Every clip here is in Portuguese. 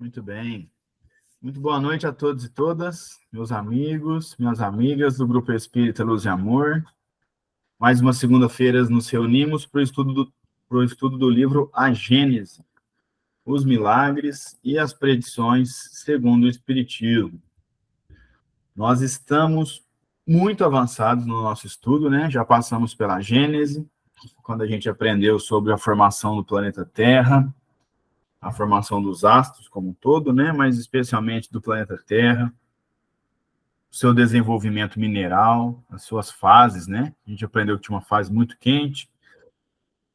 Muito bem. Muito boa noite a todos e todas, meus amigos, minhas amigas do Grupo Espírita Luz e Amor. Mais uma segunda-feira nos reunimos para o estudo do livro A Gênese, os milagres e as predições segundo o Espiritismo. Nós estamos muito avançados no nosso estudo, né? Já passamos pela Gênese, quando a gente aprendeu sobre a formação do planeta Terra, a formação dos astros como um todo, né? Mas especialmente do planeta Terra, o seu desenvolvimento mineral, as suas fases, né? A gente aprendeu que tinha uma fase muito quente,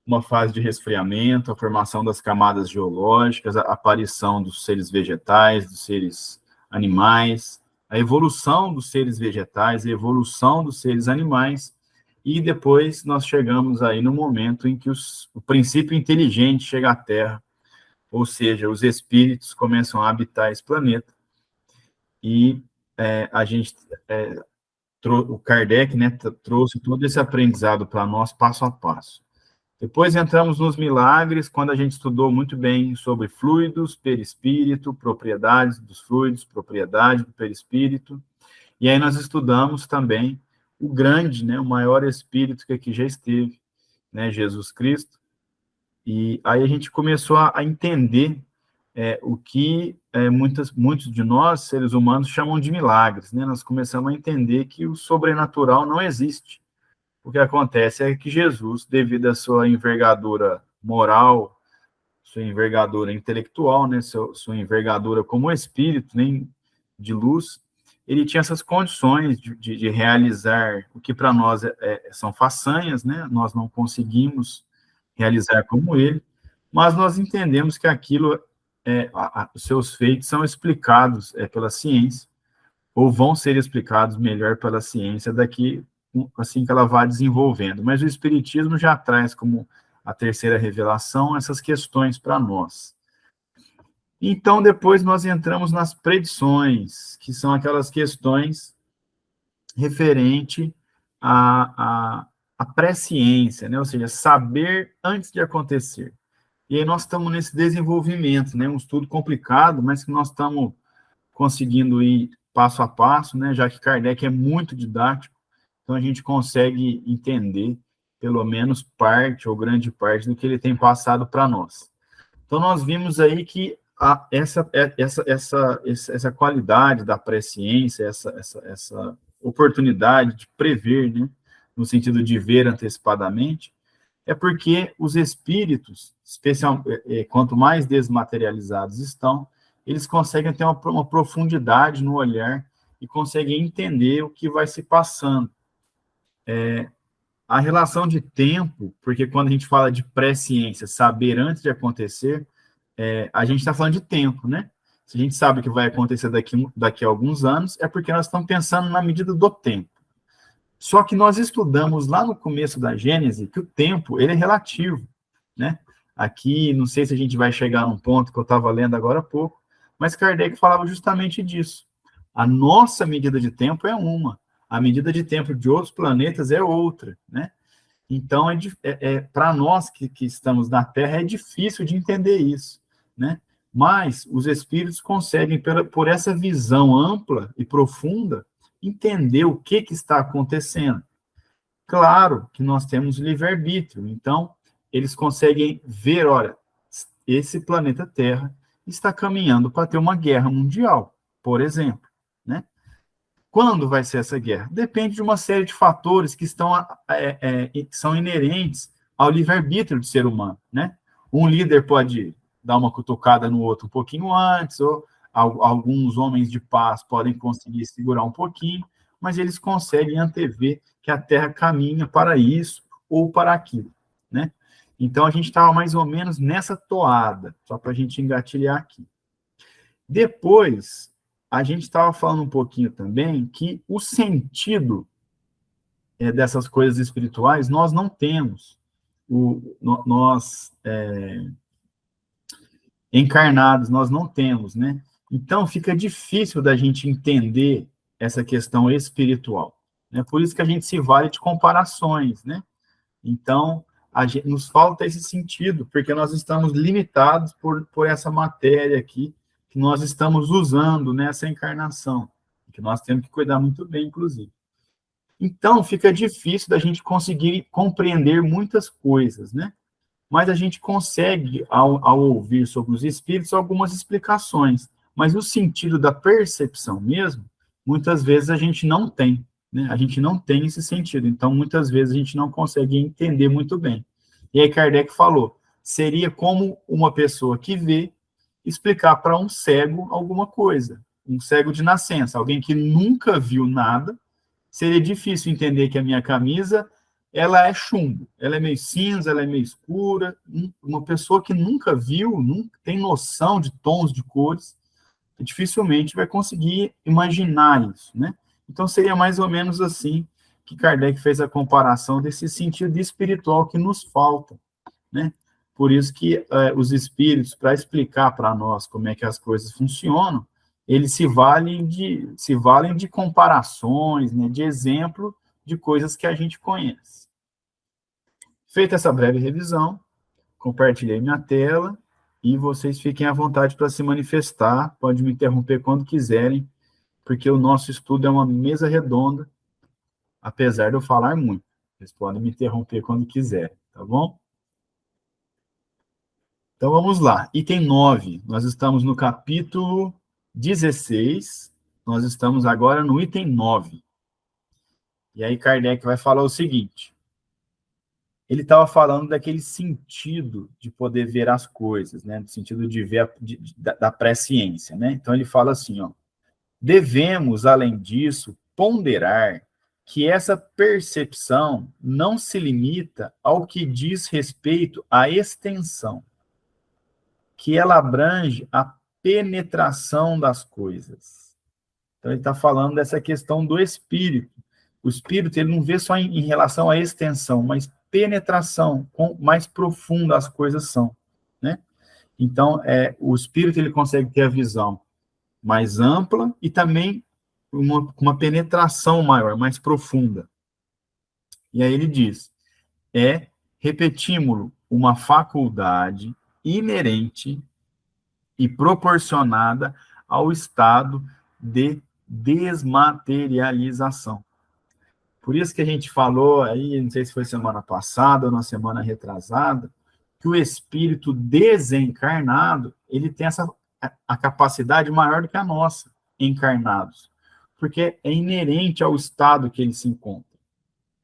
uma fase de resfriamento, a formação das camadas geológicas, a aparição dos seres vegetais, dos seres animais, a evolução dos seres vegetais, a evolução dos seres animais, e depois nós chegamos aí no momento em que o princípio inteligente chega à Terra, ou seja, os espíritos começam a habitar esse planeta, e a gente, o Kardec, né, trouxe todo esse aprendizado para nós, passo a passo. Depois entramos nos milagres, quando a gente estudou muito bem sobre fluidos, perispírito, propriedades dos fluidos, propriedade do perispírito, e aí nós estudamos também o grande, né, o maior espírito que aqui já esteve, né, Jesus Cristo, e aí a gente começou a entender o que muitos de nós, seres humanos, chamam de milagres, né? Nós começamos a entender que o sobrenatural não existe. O que acontece é que Jesus, devido à sua envergadura moral, sua envergadura intelectual, né, sua envergadura como espírito, nem de luz, ele tinha essas condições de realizar o que para nós são façanhas, né? Nós não conseguimos realizar como ele, mas nós entendemos que aquilo, os seus feitos são explicados pela ciência, ou vão ser explicados melhor pela ciência daqui, assim que ela vai desenvolvendo. Mas o Espiritismo já traz como a terceira revelação essas questões para nós. Então, depois nós entramos nas predições, que são aquelas questões referente à presciência, né? Ou seja, saber antes de acontecer. E aí nós estamos nesse desenvolvimento, né? Um estudo complicado, mas que nós estamos conseguindo ir passo a passo, né? Já que Kardec é muito didático, então a gente consegue entender pelo menos parte ou grande parte do que ele tem passado para nós. Então nós vimos aí que essa qualidade da presciência, essa oportunidade de prever, né? No sentido de ver antecipadamente, é porque os espíritos, quanto mais desmaterializados estão, eles conseguem ter uma profundidade no olhar e conseguem entender o que vai se passando. A relação de tempo, porque quando a gente fala de presciência, saber antes de acontecer, a gente está falando de tempo, né? Se a gente sabe que vai acontecer daqui a alguns anos, é porque nós estamos pensando na medida do tempo. Só que nós estudamos lá no começo da Gênese que o tempo, ele é relativo, né? Aqui, não sei se a gente vai chegar num ponto que eu estava lendo agora há pouco, mas Kardec falava justamente disso. A nossa medida de tempo é uma, a medida de tempo de outros planetas é outra, né? Então, para nós que estamos na Terra, é difícil de entender isso, né? Mas os espíritos conseguem, por essa visão ampla e profunda, entender o que está acontecendo. Claro que nós temos livre-arbítrio, então eles conseguem ver, olha, esse planeta Terra está caminhando para ter uma guerra mundial, por exemplo, né? Quando vai ser essa guerra? Depende de uma série de fatores que são inerentes ao livre-arbítrio do ser humano, né? Um líder pode dar uma cutucada no outro um pouquinho antes, ou alguns homens de paz podem conseguir segurar um pouquinho, mas eles conseguem antever que a Terra caminha para isso ou para aquilo, né? Então, a gente estava mais ou menos nessa toada, só para a gente engatilhar aqui. Depois, a gente estava falando um pouquinho também que o sentido dessas coisas espirituais nós não temos. Nós, encarnados, nós não temos, né? Então, fica difícil da gente entender essa questão espiritual, né? Por isso que a gente se vale de comparações, né? Então, nos falta esse sentido, porque nós estamos limitados por essa matéria aqui, que nós estamos usando nessa encarnação, que nós temos que cuidar muito bem, inclusive. Então, fica difícil da gente conseguir compreender muitas coisas, né? Mas a gente consegue, ao ouvir sobre os espíritos, algumas explicações. Mas o sentido da percepção mesmo, muitas vezes a gente não tem, né? A gente não tem esse sentido. Então, muitas vezes a gente não consegue entender muito bem. E aí Kardec falou, seria como uma pessoa que vê explicar para um cego alguma coisa. Um cego de nascença, alguém que nunca viu nada, seria difícil entender que a minha camisa ela é chumbo, ela é meio cinza, ela é meio escura. Uma pessoa que nunca viu, nunca tem noção de tons de cores, dificilmente vai conseguir imaginar isso, né? Então seria mais ou menos assim que Kardec fez a comparação desse sentido espiritual que nos falta, né? Por isso que os espíritos, para explicar para nós como é que as coisas funcionam, eles se valem de comparações, né, de exemplo de coisas que a gente conhece. Feita essa breve revisão, compartilhei minha tela e vocês fiquem à vontade para se manifestar, pode me interromper quando quiserem, porque o nosso estudo é uma mesa redonda, apesar de eu falar muito. Vocês podem me interromper quando quiserem, tá bom? Então vamos lá. Item 9. Nós estamos no capítulo 16. Nós estamos agora no item 9. E aí Kardec vai falar o seguinte. Ele estava falando daquele sentido de poder ver as coisas, né? No sentido de ver da presciência, né? Então ele fala assim, ó. Devemos, além disso, ponderar que essa percepção não se limita ao que diz respeito à extensão, que ela abrange a penetração das coisas. Então, ele está falando dessa questão do espírito. O espírito, ele não vê só em relação à extensão, mas penetração, com mais profunda as coisas são, né? Então, o espírito, ele consegue ter a visão mais ampla e também uma penetração maior, mais profunda. E aí ele diz, repetímo-lo, uma faculdade inerente e proporcionada ao estado de desmaterialização. Por isso que a gente falou aí, não sei se foi semana passada ou na semana retrasada, que o espírito desencarnado, ele tem a capacidade maior do que a nossa, encarnados, porque é inerente ao estado que ele se encontra.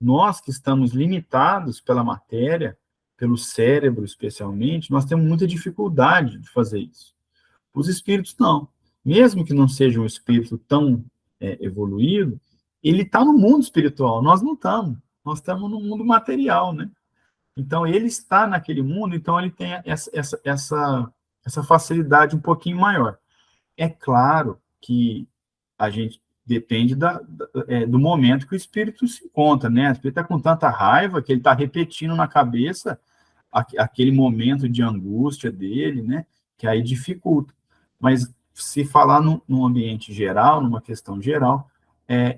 Nós que estamos limitados pela matéria, pelo cérebro especialmente, nós temos muita dificuldade de fazer isso. Os espíritos não. Mesmo que não seja um espírito tão evoluído, ele está no mundo espiritual, nós não estamos. Nós estamos no mundo material, né? Então, ele está naquele mundo, então ele tem essa facilidade um pouquinho maior. É claro que a gente depende do momento que o espírito se encontra, né? O espírito está com tanta raiva que ele está repetindo na cabeça aquele momento de angústia dele, né? Que aí dificulta. Mas se falar num ambiente geral, numa questão geral,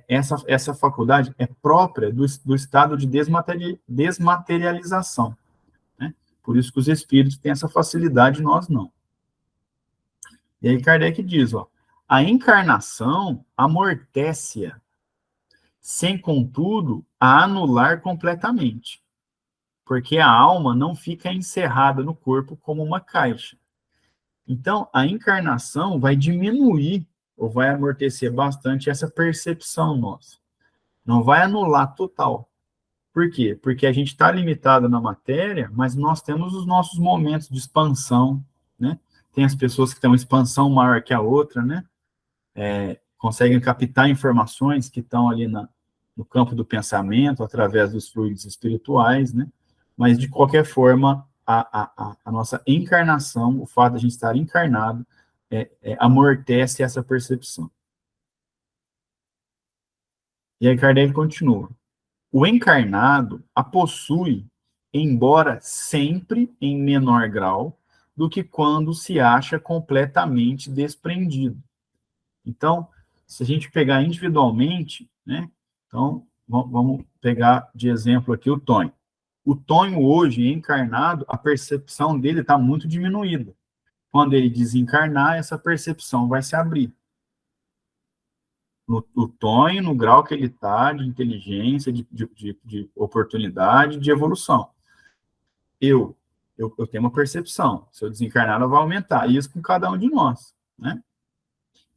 essa faculdade é própria do estado de desmaterialização, né? Por isso que os espíritos têm essa facilidade, nós não. E aí Kardec diz, ó, a encarnação amortece-a, sem, contudo, a anular completamente, porque a alma não fica encerrada no corpo como uma caixa. Então, a encarnação vai diminuir ou vai amortecer bastante essa percepção nossa. Não vai anular total. Por quê? Porque a gente está limitado na matéria, mas nós temos os nossos momentos de expansão, né? Tem as pessoas que têm uma expansão maior que a outra, né? Conseguem captar informações que estão ali no campo do pensamento, através dos fluidos espirituais, né? Mas, de qualquer forma, a nossa encarnação, o fato de a gente estar encarnado, amortece essa percepção. E aí Kardec continua. O encarnado a possui, embora sempre em menor grau do que quando se acha completamente desprendido. Então, se a gente pegar individualmente, né? Então, vamos pegar de exemplo aqui o Tonho. O Tonho hoje, encarnado, a percepção dele está muito diminuída, quando ele desencarnar, essa percepção vai se abrir. No tom, no grau que ele está, de inteligência, de oportunidade, de evolução. Eu tenho uma percepção. Se eu desencarnar, ela vai aumentar. Isso com cada um de nós, né?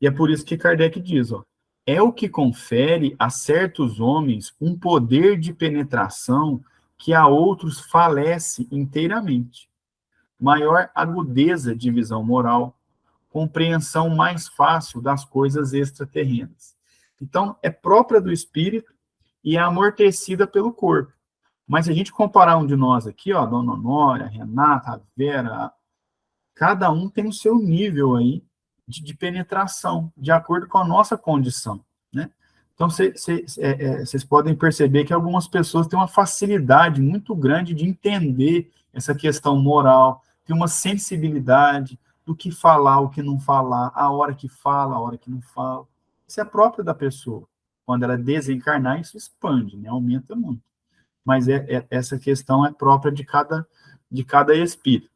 E é por isso que Kardec diz, ó, é o que confere a certos homens um poder de penetração que a outros falece inteiramente. Maior agudeza de visão moral, compreensão mais fácil das coisas extraterrenas. Então, é própria do espírito e é amortecida pelo corpo. Mas se a gente comparar um de nós aqui, ó, a Dona Honória, a Renata, a Vera, cada um tem o seu nível aí de penetração, de acordo com a nossa condição, né? Então, vocês podem perceber que algumas pessoas têm uma facilidade muito grande de entender essa questão moral, tem uma sensibilidade do que falar, o que não falar, a hora que fala, a hora que não fala. Isso é próprio da pessoa. Quando ela desencarnar, isso expande, né? Aumenta muito. Mas essa questão é própria de cada espírito.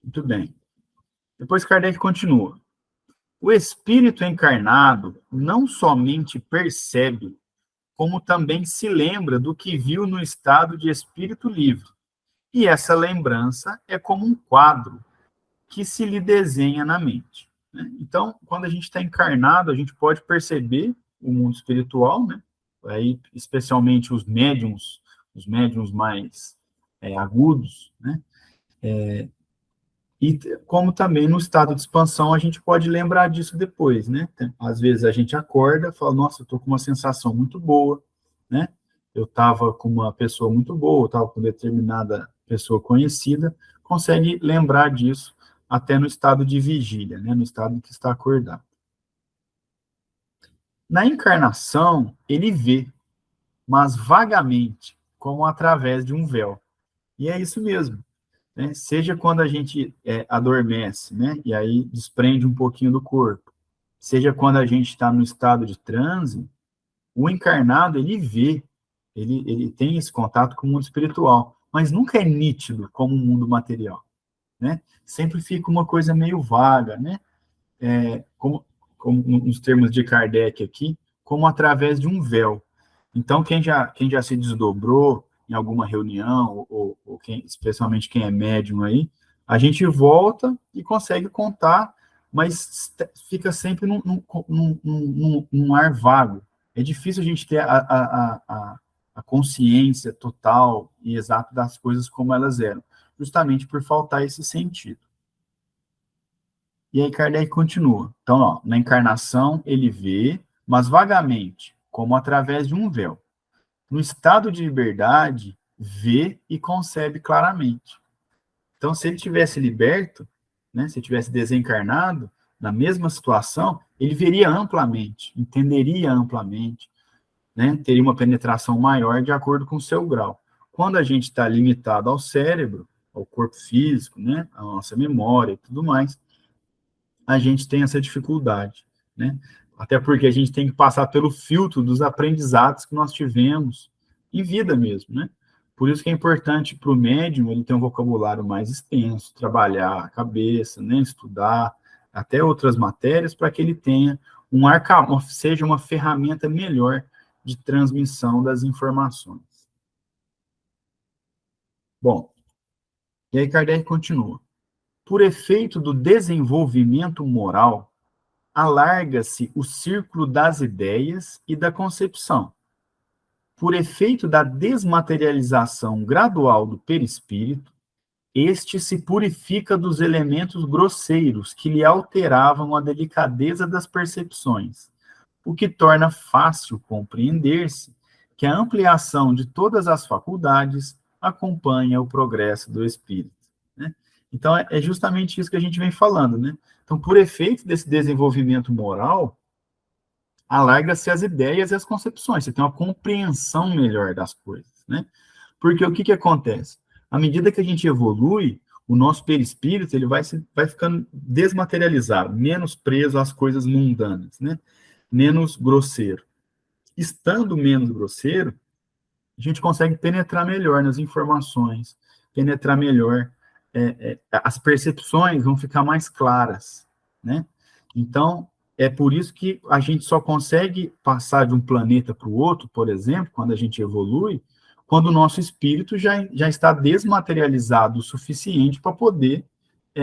Muito bem. Depois Kardec continua. O espírito encarnado não somente percebe, como também se lembra do que viu no estado de espírito livre. E essa lembrança é como um quadro que se lhe desenha na mente, né? Então, quando a gente está encarnado, a gente pode perceber o mundo espiritual, né? Aí, especialmente os médiums mais agudos, né? E como também no estado de expansão a gente pode lembrar disso depois, né? Às vezes a gente acorda, fala, nossa, eu estou com uma sensação muito boa, né? Eu estava com uma pessoa muito boa, eu estava com determinada pessoa conhecida, consegue lembrar disso até no estado de vigília, né? No estado que está acordado. Na encarnação, ele vê, mas vagamente, como através de um véu. E é isso mesmo. Né? Seja quando a gente adormece, né? E aí desprende um pouquinho do corpo, seja quando a gente está no estado de transe, o encarnado, ele vê, ele tem esse contato com o mundo espiritual, mas nunca é nítido como o mundo material, né? Sempre fica uma coisa meio vaga, né? Como nos termos de Kardec aqui, como através de um véu. Então, quem já se desdobrou em alguma reunião, ou especialmente quem é médium aí, a gente volta e consegue contar, mas fica sempre num ar vago. É difícil a gente ter a consciência total e exata das coisas como elas eram, justamente por faltar esse sentido. E aí Kardec continua. Então, ó, na encarnação ele vê, mas vagamente, como através de um véu. No estado de liberdade, vê e concebe claramente. Então, se ele tivesse liberto, né, se ele tivesse desencarnado, na mesma situação, ele veria amplamente, entenderia amplamente, né, teria uma penetração maior de acordo com o seu grau. Quando a gente está limitado ao cérebro, ao corpo físico, né, à nossa memória e tudo mais, a gente tem essa dificuldade, né? Até porque a gente tem que passar pelo filtro dos aprendizados que nós tivemos em vida mesmo, né? Por isso que é importante para o médium ele ter um vocabulário mais extenso, trabalhar a cabeça, né? Estudar até outras matérias para que ele tenha seja uma ferramenta melhor de transmissão das informações. Bom, e aí Kardec continua. Por efeito do desenvolvimento moral, alarga-se o círculo das ideias e da concepção. Por efeito da desmaterialização gradual do perispírito, este se purifica dos elementos grosseiros que lhe alteravam a delicadeza das percepções, o que torna fácil compreender-se que a ampliação de todas as faculdades acompanha o progresso do espírito, né? Então, é justamente isso que a gente vem falando, né? Então, por efeito desse desenvolvimento moral, alarga-se as ideias e as concepções, você tem uma compreensão melhor das coisas, né? Porque o que acontece? À medida que a gente evolui, o nosso perispírito ele vai ficando desmaterializado, menos preso às coisas mundanas, né? Menos grosseiro. Estando menos grosseiro, a gente consegue penetrar melhor nas informações, penetrar melhor, as percepções vão ficar mais claras, né? Então, é por isso que a gente só consegue passar de um planeta para o outro, por exemplo, quando a gente evolui, quando o nosso espírito já está desmaterializado o suficiente para poder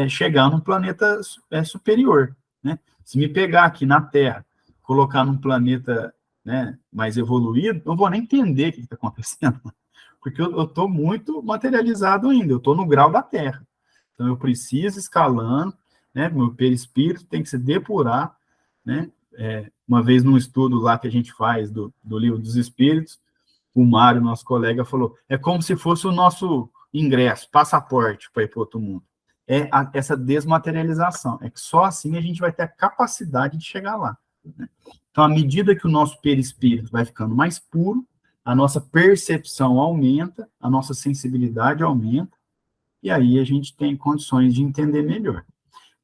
chegar num planeta superior, né? Se me pegar aqui na Terra, colocar num planeta, né, mais evoluído, eu não vou nem entender o que está acontecendo, porque eu estou muito materializado ainda, eu estou no grau da Terra. Então, eu preciso escalando, né, meu perispírito tem que se depurar, né? Uma vez num estudo lá que a gente faz do Livro dos Espíritos, o Mário, nosso colega, falou, é como se fosse o nosso ingresso, passaporte para ir para outro mundo. Essa desmaterialização, é que só assim a gente vai ter a capacidade de chegar lá, né? Então, à medida que o nosso perispírito vai ficando mais puro, a nossa percepção aumenta, a nossa sensibilidade aumenta, e aí a gente tem condições de entender melhor.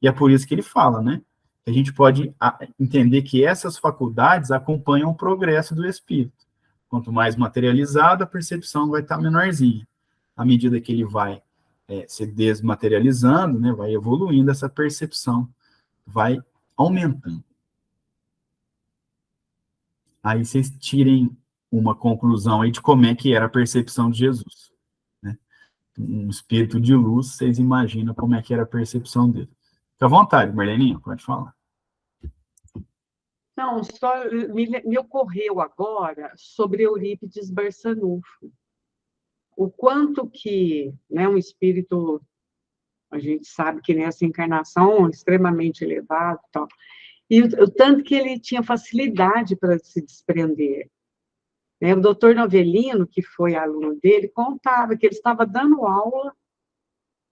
E é por isso que ele fala, né? A gente pode entender que essas faculdades acompanham o progresso do espírito. Quanto mais materializado, a percepção vai estar menorzinha. À medida que ele vai se desmaterializando, né, vai evoluindo, essa percepção vai aumentando. Aí vocês tirem uma conclusão aí de como é que era a percepção de Jesus, né? Um espírito de luz, vocês imaginam como é que era a percepção dele. Fica à vontade, Marleninha, pode falar. Não, só me ocorreu agora sobre Eurípides Barçanufo. O quanto que, né, um espírito, a gente sabe que nessa encarnação extremamente elevado, tal, e o tanto que ele tinha facilidade para se desprender. Né? O doutor Novelino, que foi aluno dele, contava que ele estava dando aula,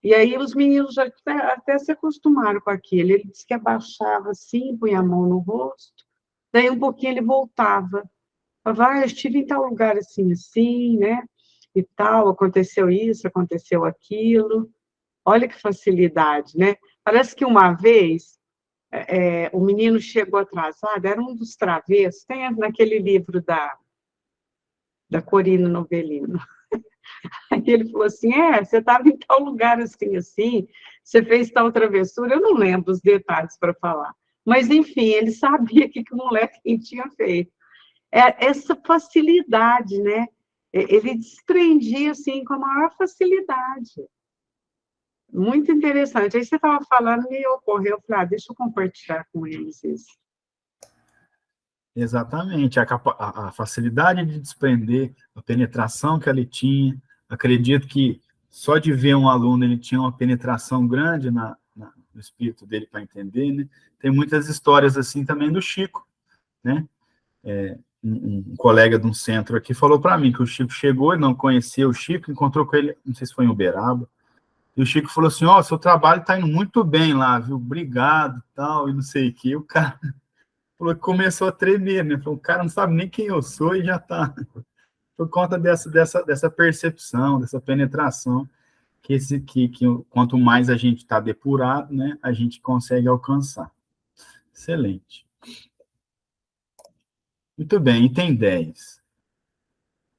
e aí os meninos já até se acostumaram com aquilo. Ele disse que abaixava assim, punha a mão no rosto, daí um pouquinho ele voltava. Falava, eu estive em tal lugar assim, assim, né? E tal, aconteceu isso, aconteceu aquilo. Olha que facilidade, né? Parece que uma vez o menino chegou atrasado, era um dos travessos, tem naquele livro da Corina Novelino. Aí ele falou assim, você estava em tal lugar assim, assim, você fez tal travessura, eu não lembro os detalhes para falar. Mas, enfim, ele sabia que o moleque tinha feito. Essa facilidade, né? Ele desprendia, assim, com a maior facilidade. Muito interessante. Aí você estava falando, me ocorreu, eu falei, deixa eu compartilhar com eles isso. Exatamente, a facilidade de desprender, a penetração que ele tinha. Acredito que só de ver um aluno ele tinha uma penetração grande no espírito dele para entender, né? Tem muitas histórias assim também do Chico, né? Um colega de um centro aqui falou para mim que o Chico chegou, ele não conhecia o Chico, encontrou com ele, não sei se foi em Uberaba, e o Chico falou assim, seu trabalho está indo muito bem lá, viu? Obrigado, tal, e não sei o que. O cara falou que começou a tremer, né? Falou, o cara não sabe nem quem eu sou e já está. Por conta dessa percepção, dessa penetração, que quanto mais a gente está depurado, né, a gente consegue alcançar. Excelente. Muito bem, item 10.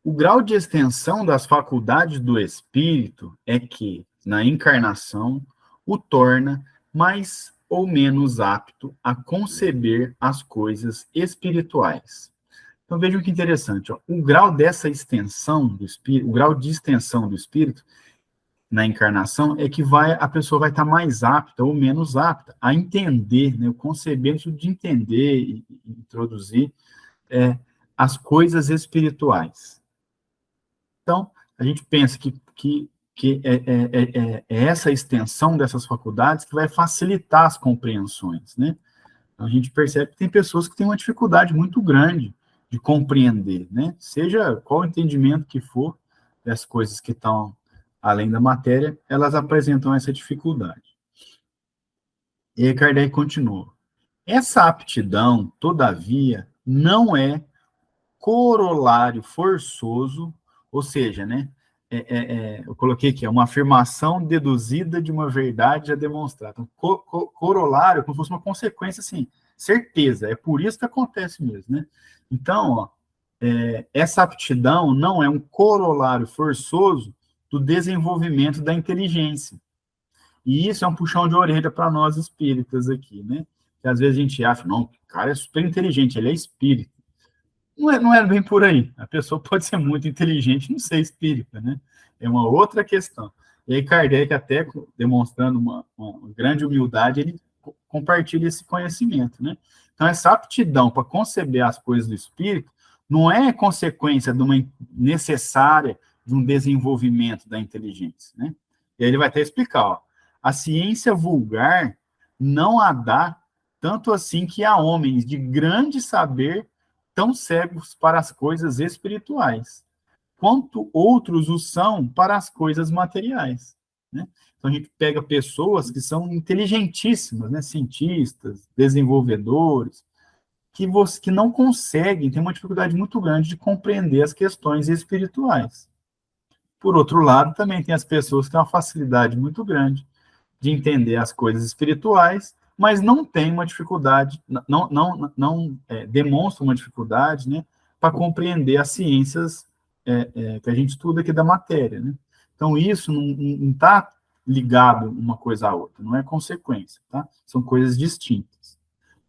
O grau de extensão das faculdades do espírito é que, na encarnação, o torna mais ou menos apto a conceber as coisas espirituais. Então, vejam que interessante. O grau dessa extensão do espírito, o grau de extensão do espírito na encarnação é que a pessoa vai estar mais apta ou menos apta a entender, né, o concebimento de entender e introduzir as coisas espirituais. Então, a gente pensa que essa extensão dessas faculdades que vai facilitar as compreensões, né? Então, a gente percebe que tem pessoas que têm uma dificuldade muito grande de compreender, né? Seja qual o entendimento que for das coisas que estão além da matéria, elas apresentam essa dificuldade. E aí Kardec continua. Essa aptidão, todavia, não é corolário forçoso, ou seja, né? Eu coloquei aqui, uma afirmação deduzida de uma verdade já demonstrada. Então, corolário, como se fosse uma consequência, assim, certeza, é por isso que acontece mesmo, né? Então, essa aptidão não é um corolário forçoso do desenvolvimento da inteligência. E isso é um puxão de orelha para nós espíritas aqui, né? Que às vezes a gente acha, não, o cara é super inteligente, ele é espírita. Não é bem por aí. A pessoa pode ser muito inteligente e não ser espírita, né? É uma outra questão. E aí Kardec, até demonstrando uma grande humildade, ele compartilha esse conhecimento, né? Então, essa aptidão para conceber as coisas do espírito não é consequência de uma necessária de um desenvolvimento da inteligência, né? E aí ele vai até explicar, ó, a ciência vulgar não a dá tanto assim que há homens de grande saber tão cegos para as coisas espirituais, quanto outros o são para as coisas materiais, né? Então, a gente pega pessoas que são inteligentíssimas, né? Cientistas, desenvolvedores, que não conseguem, têm uma dificuldade muito grande de compreender as questões espirituais. Por outro lado, também tem as pessoas que têm uma facilidade muito grande de entender as coisas espirituais, mas não tem uma dificuldade, não demonstra uma dificuldade, né, para compreender as ciências que a gente estuda aqui da matéria, né? Então, isso não está ligado uma coisa à outra, não é consequência, tá? São coisas distintas.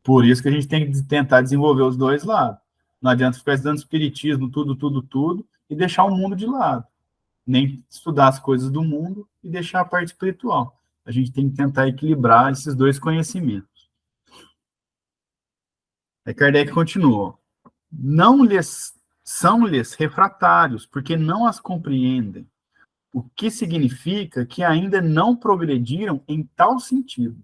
Por isso que a gente tem que tentar desenvolver os dois lados. Não adianta ficar estudando espiritismo, tudo, e deixar o mundo de lado. Nem estudar as coisas do mundo e deixar a parte espiritual. A gente tem que tentar equilibrar esses dois conhecimentos. Aí Kardec continuou. São-lhes refratários, porque não as compreendem, o que significa que ainda não progrediram em tal sentido,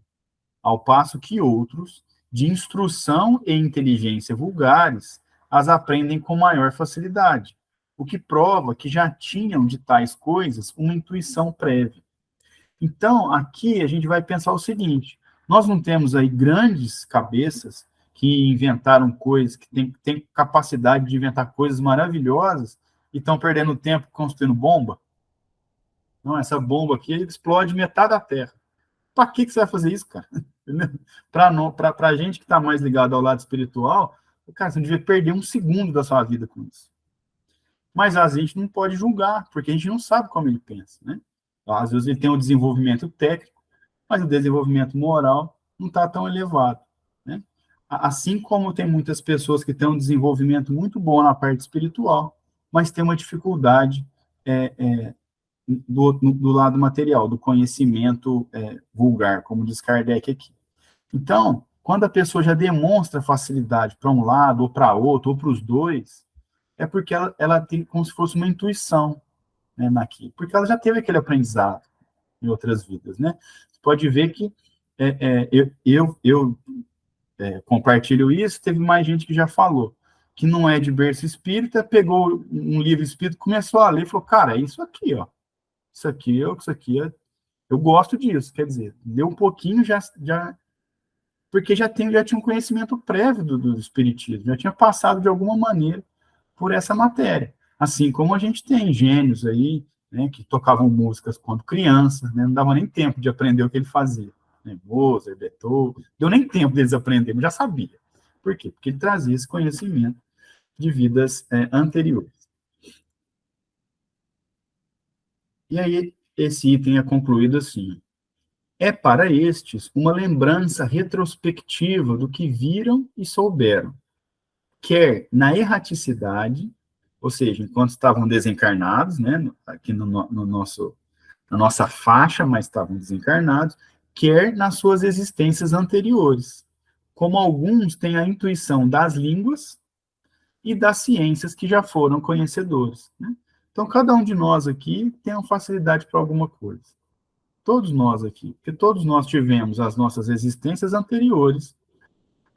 ao passo que outros, de instrução e inteligência vulgares, as aprendem com maior facilidade, o que prova que já tinham de tais coisas uma intuição prévia. Então, aqui a gente vai pensar o seguinte, nós não temos aí grandes cabeças que inventaram coisas, que têm capacidade de inventar coisas maravilhosas e estão perdendo tempo construindo bomba? Não, essa bomba aqui explode metade da Terra. Para que você vai fazer isso, cara? Para a gente que está mais ligado ao lado espiritual, cara, você não devia perder um segundo da sua vida com isso. Mas a gente não pode julgar, porque a gente não sabe como ele pensa, né? Às vezes ele tem um desenvolvimento técnico, mas o desenvolvimento moral não está tão elevado, né? Assim como tem muitas pessoas que têm um desenvolvimento muito bom na parte espiritual, mas tem uma dificuldade do lado material, do conhecimento vulgar, como diz Kardec aqui. Então, quando a pessoa já demonstra facilidade para um lado, ou para outro, ou para os dois, é porque ela tem como se fosse uma intuição, né, porque ela já teve aquele aprendizado em outras vidas, né? Você pode ver que eu compartilho isso, teve mais gente que já falou, que não é de berço espírita, pegou um livro espírita, começou a ler e falou, cara, é isso aqui, ó. Isso aqui, eu gosto disso, quer dizer, leu um pouquinho, porque já tinha um conhecimento prévio do espiritismo, já tinha passado de alguma maneira por essa matéria. Assim como a gente tem gênios aí, né, que tocavam músicas quando crianças, né, não dava nem tempo de aprender o que ele fazia. Né, Mozart, Beethoven, deu nem tempo deles aprenderem, já sabia. Por quê? Porque ele trazia esse conhecimento de vidas anteriores. E aí, esse item é concluído assim. É para estes uma lembrança retrospectiva do que viram e souberam, quer na erraticidade, ou seja, enquanto estavam desencarnados, né, aqui na nossa faixa, mas estavam desencarnados, quer nas suas existências anteriores, como alguns têm a intuição das línguas e das ciências que já foram conhecedores, né? Então, cada um de nós aqui tem uma facilidade para alguma coisa. Todos nós aqui, porque todos nós tivemos as nossas existências anteriores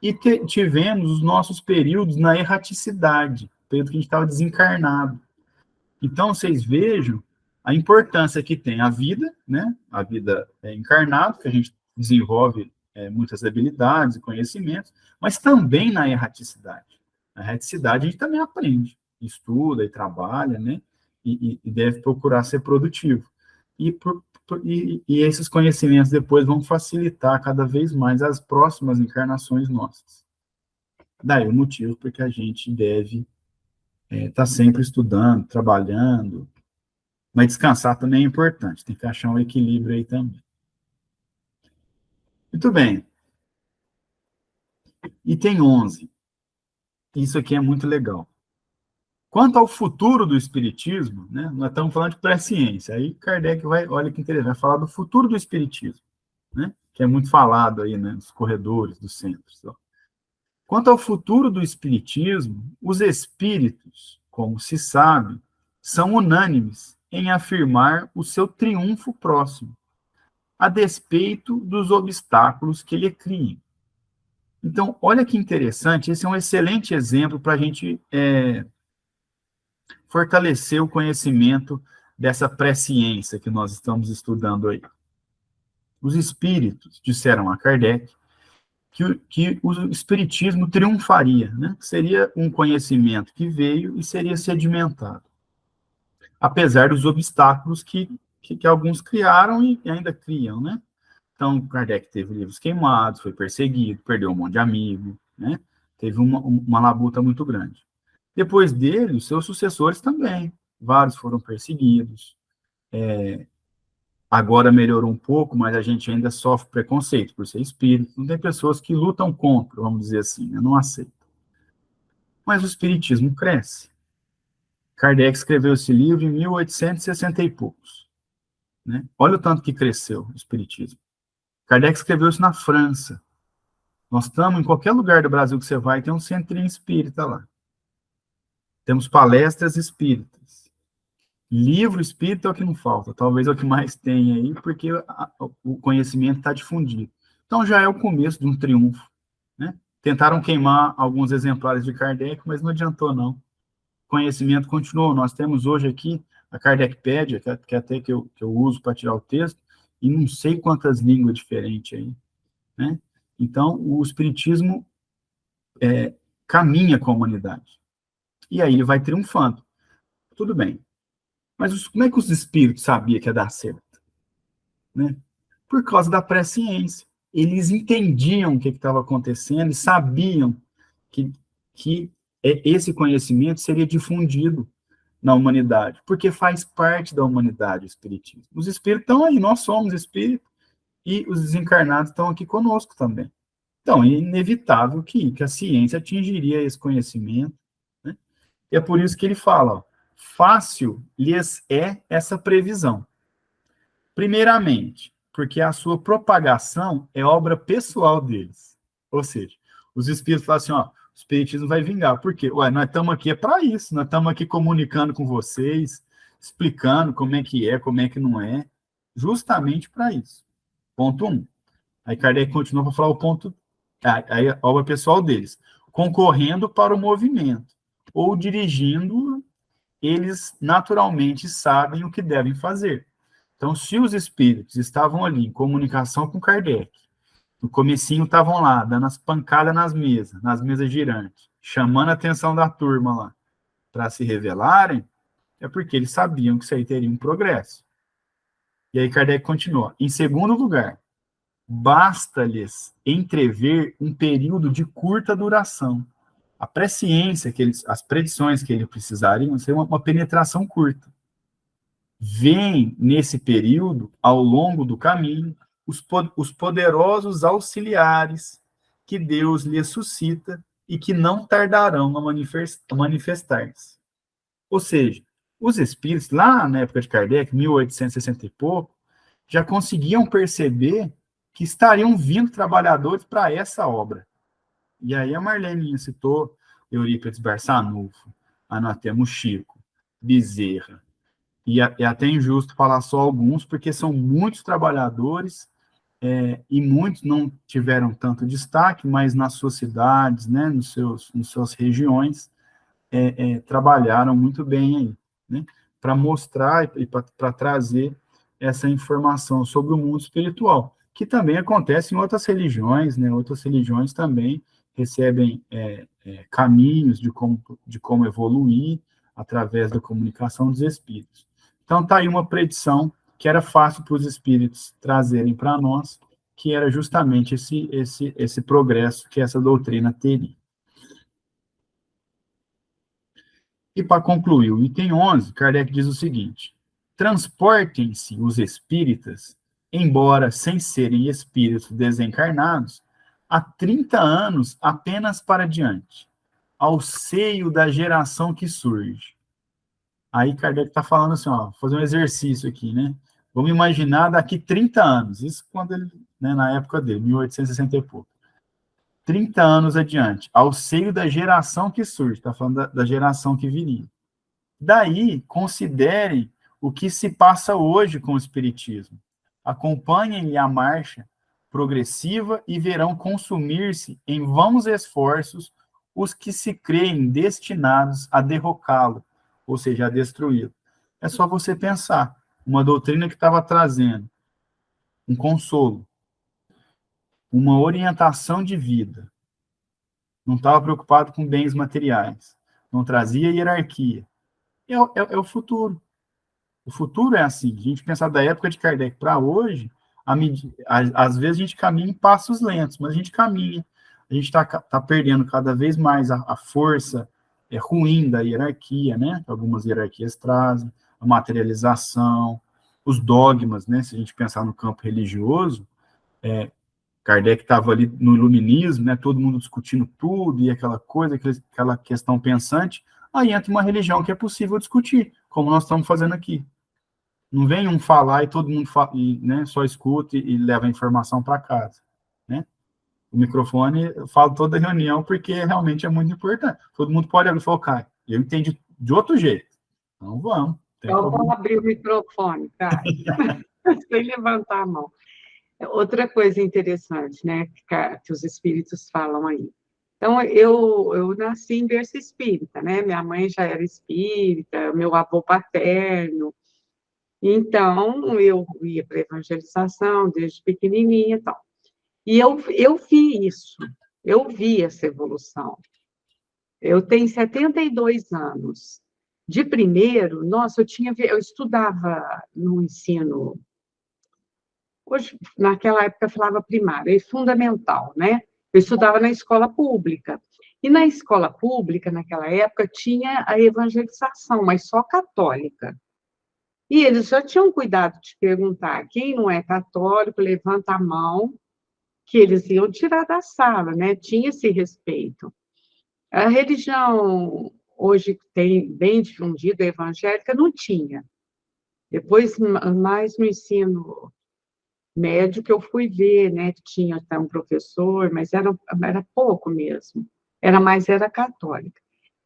e tivemos os nossos períodos na erraticidade, período que a gente estava desencarnado. Então, vocês vejam a importância que tem a vida, né? A vida encarnada, que a gente desenvolve muitas habilidades e conhecimentos, mas também na erraticidade. Na erraticidade a gente também aprende, estuda e trabalha, né? E deve procurar ser produtivo. E esses conhecimentos depois vão facilitar cada vez mais as próximas encarnações nossas. Daí o motivo porque a gente deve estar sempre estudando, trabalhando, Mas descansar também é importante, tem que achar um equilíbrio aí também. Muito bem. Item 11. Isso aqui é muito legal. Quanto ao futuro do espiritismo, né, nós estamos falando de pré-ciência, aí Kardec vai, olha que interessante, vai falar do futuro do espiritismo, né, que é muito falado aí, né, nos corredores, dos centros. Ó. Quanto ao futuro do espiritismo, os espíritos, como se sabe, são unânimes em afirmar o seu triunfo próximo, a despeito dos obstáculos que lhe criem. Então, olha que interessante, esse é um excelente exemplo para a gente fortalecer o conhecimento dessa pré-ciência que nós estamos estudando aí. Os espíritos disseram a Kardec que o espiritismo triunfaria, né? Seria um conhecimento que veio e seria sedimentado, apesar dos obstáculos que alguns criaram e ainda criam, né? Então, Kardec teve livros queimados, foi perseguido, perdeu um monte de amigo, né? Teve uma labuta muito grande. Depois dele, os seus sucessores também. Vários foram perseguidos. Agora melhorou um pouco, mas a gente ainda sofre preconceito por ser espírito. Não tem pessoas que lutam contra, vamos dizer assim, né? Não aceitam. Mas o espiritismo cresce. Kardec escreveu esse livro em 1860 e poucos. Né? Olha o tanto que cresceu o espiritismo. Kardec escreveu isso na França. Nós estamos em qualquer lugar do Brasil que você vai, tem um centrinho espírita lá. Temos palestras espíritas. Livro espírita é o que não falta, talvez é o que mais tem aí, porque o conhecimento está difundido. Então já é o começo de um triunfo. Né? Tentaram queimar alguns exemplares de Kardec, mas não adiantou, não. O conhecimento continuou. Nós temos hoje aqui a Kardecpédia, que até que eu uso para tirar o texto, e não sei quantas línguas diferentes aí. Né? Então, o espiritismo caminha com a humanidade. E aí ele vai triunfando. Tudo bem. Mas como é que os espíritos sabiam que ia dar certo? Né? Por causa da presciência. Eles entendiam o que estava acontecendo e sabiam que esse conhecimento seria difundido na humanidade, porque faz parte da humanidade o espiritismo. Os espíritos estão aí, nós somos espíritos, e os desencarnados estão aqui conosco também. Então, é inevitável que a ciência atingiria esse conhecimento, né? E é por isso que ele fala, ó, fácil lhes é essa previsão. Primeiramente, porque a sua propagação é obra pessoal deles. Ou seja, os espíritos falam assim, ó, o espiritismo vai vingar. Por quê? Ué, nós estamos aqui para isso, nós estamos aqui comunicando com vocês, explicando como é que não é, justamente para isso. Ponto 1. Aí Kardec continua para falar o ponto, aí a obra pessoal deles, concorrendo para o movimento, ou dirigindo, eles naturalmente sabem o que devem fazer. Então, se os espíritos estavam ali em comunicação com Kardec, no comecinho estavam lá, dando as pancadas nas mesas girantes, chamando a atenção da turma lá, para se revelarem, é porque eles sabiam que isso aí teria um progresso. E aí Kardec continua. Em segundo lugar, basta-lhes entrever um período de curta duração. A presciência, as predições que eles precisariam, ser uma penetração curta. Vêm, nesse período, ao longo do caminho, os poderosos auxiliares que Deus lhes suscita e que não tardarão a manifestar-se. Ou seja, os espíritos, lá na época de Kardec, 1860 e pouco, já conseguiam perceber que estariam vindo trabalhadores para essa obra. E aí a Marlene citou Eurípides Barçanufo, aí nós temos Chico, Bezerra, e é até injusto falar só alguns, porque são muitos trabalhadores, e muitos não tiveram tanto destaque, mas nas suas cidades, né, nas suas regiões, trabalharam muito bem aí, né, para mostrar e para trazer essa informação sobre o mundo espiritual, que também acontece em outras religiões, né, outras religiões também recebem caminhos de como evoluir através da comunicação dos espíritos. Então, está aí uma predição que era fácil para os espíritos trazerem para nós, que era justamente esse progresso que essa doutrina teria. E para concluir, o item 11, Kardec diz o seguinte, transportem-se os espíritas, embora sem serem espíritos desencarnados, há 30 anos apenas para diante, ao seio da geração que surge. Aí Kardec está falando assim, ó, vou fazer um exercício aqui, né? Vamos imaginar daqui 30 anos, isso quando ele, né, na época dele, 1860 e pouco. 30 anos adiante, ao seio da geração que surge, está falando da geração que viria. Daí, considerem o que se passa hoje com o Espiritismo. Acompanhem-lhe a marcha progressiva e verão consumir-se em vãos esforços os que se creem destinados a derrocá-lo, ou seja, a destruí-lo. É só você pensar, uma doutrina que estava trazendo um consolo, uma orientação de vida, não estava preocupado com bens materiais, não trazia hierarquia. É o futuro. O futuro é assim. A gente pensar da época de Kardec para hoje, às vezes a gente caminha em passos lentos, mas a gente caminha. A gente tá perdendo cada vez mais a força ruim da hierarquia, né? Algumas hierarquias trazem, a materialização, os dogmas, né? Se a gente pensar no campo religioso, Kardec estava ali no iluminismo, né? Todo mundo discutindo tudo e aquela coisa, aquela questão pensante. Aí entra uma religião que é possível discutir, como nós estamos fazendo aqui. Não vem um falar e todo mundo né, só escuta e leva a informação para casa. Né? O microfone, eu falo toda reunião porque realmente é muito importante. Todo mundo pode abrir e falar, cara, eu entendi de outro jeito. Então vamos. Eu vou abrir o microfone, cara, sem levantar a mão. Outra coisa interessante, né, que os espíritos falam aí. Então, eu nasci em berço espírita, né? Minha mãe já era espírita, meu avô paterno. Então, eu ia para a evangelização desde pequenininha e tal. E eu vi isso, eu vi essa evolução. Eu tenho 72 anos. De primeiro, nossa, eu estudava no ensino, hoje, naquela época falava primário, é fundamental, né? Eu estudava na escola pública. E na escola pública, naquela época, tinha a evangelização, mas só católica. E eles já tinham cuidado de perguntar, quem não é católico, levanta a mão, que eles iam tirar da sala, né? Tinha esse respeito. A religião, hoje tem bem difundida, a evangélica, não tinha. Depois, mais no ensino médio, que eu fui ver, né? Tinha até um professor, mas era pouco mesmo. Era católica.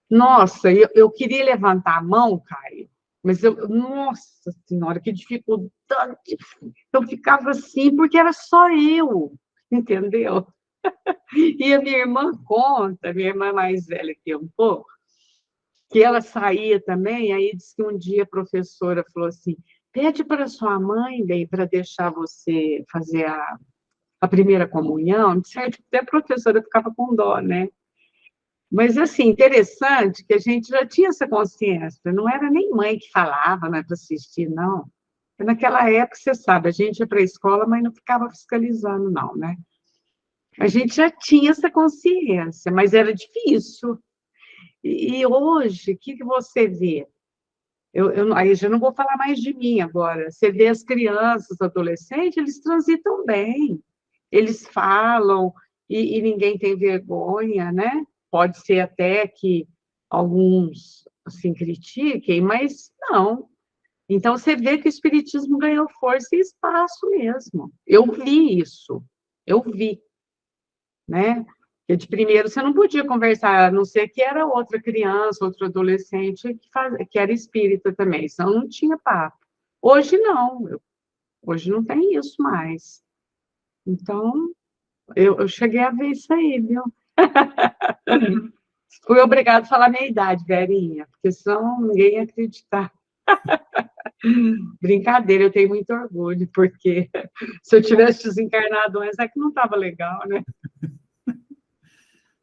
Nossa, eu queria levantar a mão, Caio, mas nossa senhora, que dificuldade. Eu ficava assim, porque era só eu, entendeu? E a minha irmã conta, minha irmã mais velha que eu um pouco, que ela saía também, aí disse que um dia a professora falou assim, pede para sua mãe, bem, para deixar você fazer a primeira comunhão, certo? Até a professora ficava com dó, né? Mas, assim, interessante que a gente já tinha essa consciência, não era nem mãe que falava, não é para assistir, não. Porque naquela época, você sabe, a gente ia para a escola, mas não ficava fiscalizando, não, né? A gente já tinha essa consciência, mas era difícil. E hoje, o que você vê? Aí já não vou falar mais de mim agora. Você vê as crianças, adolescentes, eles transitam bem. Eles falam e ninguém tem vergonha, né? Pode ser até que alguns assim, critiquem, mas não. Então, você vê que o espiritismo ganhou força e espaço mesmo. Eu vi isso. Eu vi. Né? Porque de primeiro você não podia conversar, a não ser que era outra criança, outro adolescente que era espírita também, senão não tinha papo. Hoje não, hoje não tem isso mais. Então, eu cheguei a ver isso aí, viu? Fui obrigada a falar minha idade, Verinha, porque senão ninguém ia acreditar. Brincadeira, eu tenho muito orgulho, porque se eu tivesse desencarnado antes, é que não estava legal, né?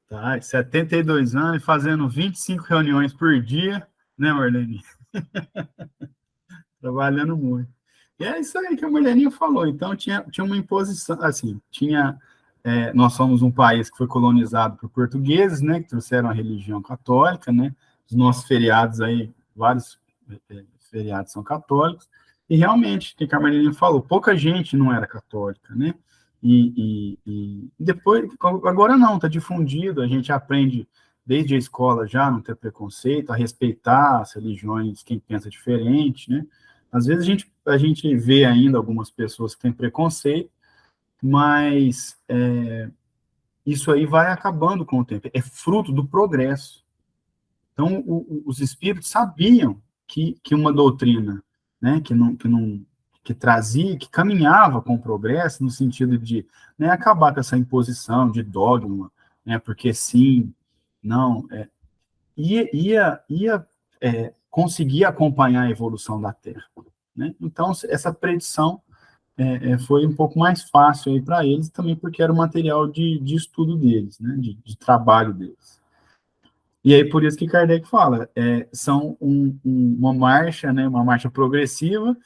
Tá, 72 anos, fazendo 25 reuniões por dia, né, Marlene? Trabalhando muito. E é isso aí que a Marleninha falou. Então, tinha uma imposição, assim, nós somos um país que foi colonizado por portugueses, né, que trouxeram a religião católica, né, os nossos feriados aí, vários feriados são católicos, e realmente, o que a Carmelina falou, pouca gente não era católica, né? E depois, agora não, está difundido, a gente aprende desde a escola já, não ter preconceito, a respeitar as religiões, quem pensa diferente, né? Às vezes a gente vê ainda algumas pessoas que têm preconceito, mas isso aí vai acabando com o tempo, é fruto do progresso. Então, os espíritos sabiam que uma doutrina, né, que trazia, que caminhava com o progresso, no sentido de, né, acabar com essa imposição de dogma, né, porque sim, não, ia conseguir acompanhar a evolução da Terra, né? Então, essa predição foi um pouco mais fácil aí para eles, também porque era o material de estudo deles, né, de trabalho deles. E aí, por isso que Kardec fala, são uma marcha, né, uma marcha progressiva,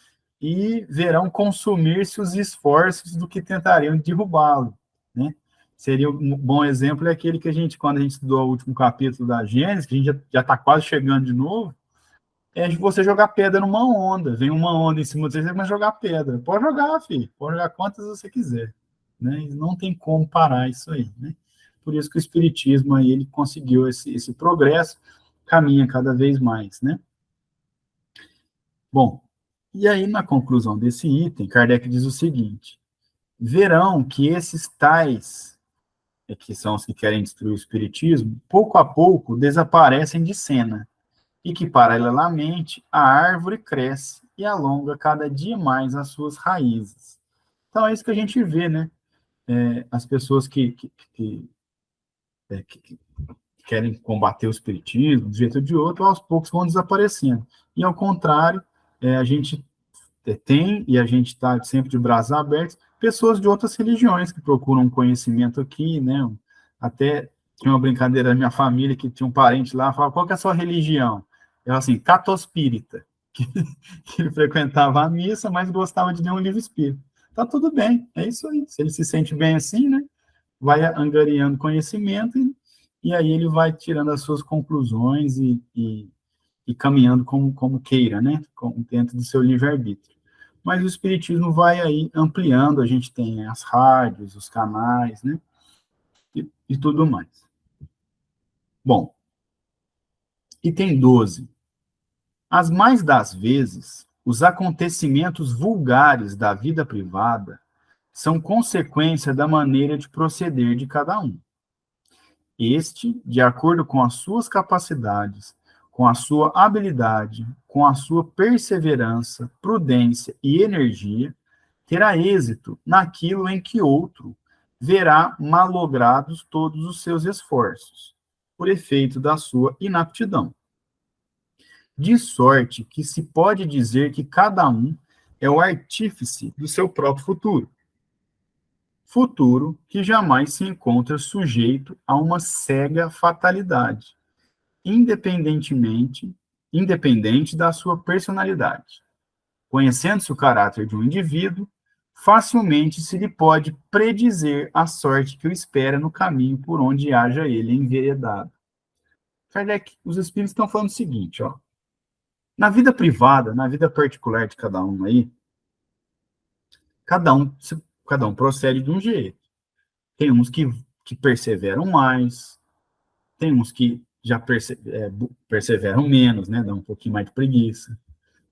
e verão consumir-se os esforços do que tentariam derrubá-lo, né? Seria um bom exemplo é aquele que quando a gente estudou o último capítulo da Gênesis, que a gente já está quase chegando de novo, de você jogar pedra numa onda, vem uma onda em cima de você, você começa a jogar pedra. Pode jogar, filho, pode jogar quantas você quiser, né? E não tem como parar isso aí, né? Por isso que o Espiritismo aí, ele conseguiu esse progresso, caminha cada vez mais, né? Bom, e aí na conclusão desse item, Kardec diz o seguinte: verão que esses tais, que são os que querem destruir o Espiritismo, pouco a pouco desaparecem de cena, e que, paralelamente, a árvore cresce e alonga cada dia mais as suas raízes. Então, é isso que a gente vê, né? As pessoas que querem combater o espiritismo, de um jeito ou de outro, aos poucos vão desaparecendo. E, ao contrário, a gente tem, e a gente está sempre de braços abertos, pessoas de outras religiões que procuram conhecimento aqui, né? Até tinha uma brincadeira da minha família, que tinha um parente lá, falava, qual que é a sua religião? Eu, assim, catospírita, que ele frequentava a missa, mas gostava de ler um livro espírita. Tá tudo bem, é isso aí. Se ele se sente bem assim, né? Vai angariando conhecimento, e aí ele vai tirando as suas conclusões e caminhando como queira, né? Dentro do seu livre-arbítrio. Mas o Espiritismo vai aí ampliando, a gente tem as rádios, os canais, né? E tudo mais. Bom, item 12. As mais das vezes, os acontecimentos vulgares da vida privada são consequência da maneira de proceder de cada um. Este, de acordo com as suas capacidades, com a sua habilidade, com a sua perseverança, prudência e energia, terá êxito naquilo em que outro verá malogrados todos os seus esforços, por efeito da sua inaptidão. De sorte que se pode dizer que cada um é o artífice do seu próprio futuro. Futuro que jamais se encontra sujeito a uma cega fatalidade, independente da sua personalidade. Conhecendo-se o caráter de um indivíduo, facilmente se lhe pode predizer a sorte que o espera no caminho por onde haja ele enveredado. Kardec, os espíritos estão falando o seguinte, ó. Na vida privada, na vida particular de cada um aí, cada um procede de um jeito. Tem uns que perseveram mais, tem uns que já perseveram menos, né? Dá um pouquinho mais de preguiça.